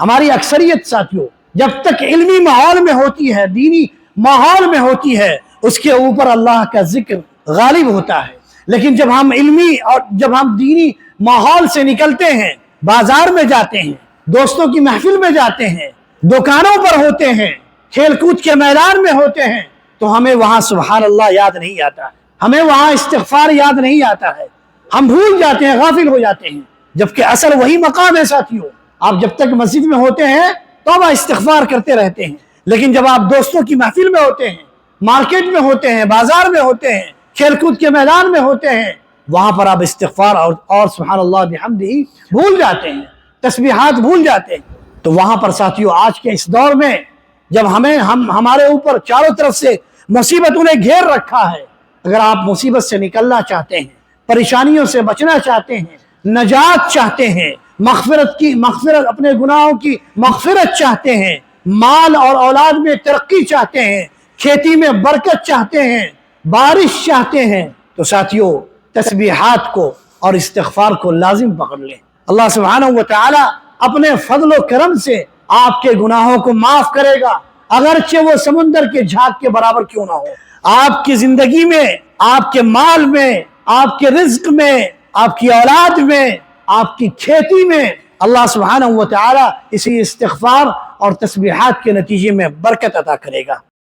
ہماری اکثریت ساتھیوں جب تک علمی ماحول میں ہوتی ہے، دینی ماحول میں ہوتی ہے، اس کے اوپر اللہ کا ذکر غالب ہوتا ہے. لیکن جب ہم علمی اور جب ہم دینی ماحول سے نکلتے ہیں، بازار میں جاتے ہیں، دوستوں کی محفل میں جاتے ہیں، دکانوں پر ہوتے ہیں، کھیل کود کے میدان میں ہوتے ہیں، تو ہمیں وہاں سبحان اللہ یاد نہیں آتا ہے، ہمیں وہاں استغفار یاد نہیں آتا ہے. ہم بھول جاتے ہیں، غافل ہو جاتے ہیں، جبکہ اصل وہی مقام ہے ساتھیوں. آپ جب تک مسجد میں ہوتے ہیں توبہ استغفار کرتے رہتے ہیں، لیکن جب آپ دوستوں کی محفل میں ہوتے ہیں، مارکیٹ میں ہوتے ہیں، بازار میں ہوتے ہیں، کھیل کود کے میدان میں ہوتے ہیں، وہاں پر آپ استغفار اور سبحان اللہ بحمدہ بھول جاتے ہیں، تسبیحات بھول جاتے ہیں. تو وہاں پر ساتھیوں آج کے اس دور میں جب ہمارے اوپر چاروں طرف سے مصیبتوں نے گھیر رکھا ہے، اگر آپ مصیبت سے نکلنا چاہتے ہیں، پریشانیوں سے بچنا چاہتے ہیں، نجات چاہتے ہیں، مغفرت اپنے گناہوں کی مغفرت چاہتے ہیں، مال اور اولاد میں ترقی چاہتے ہیں، کھیتی میں برکت چاہتے ہیں، بارش چاہتے ہیں، تو ساتھیوں تسبیحات کو اور استغفار کو لازم پکڑ لیں. اللہ سبحانہ و تعالی اپنے فضل و کرم سے آپ کے گناہوں کو معاف کرے گا، اگرچہ وہ سمندر کے جھاگ کے برابر کیوں نہ ہو. آپ کی زندگی میں، آپ کے مال میں، آپ کے رزق میں، آپ کی اولاد میں، آپ کی کھیتی میں اللہ سبحانہ و تعالی اسی استغفار اور تسبیحات کے نتیجے میں برکت عطا کرے گا.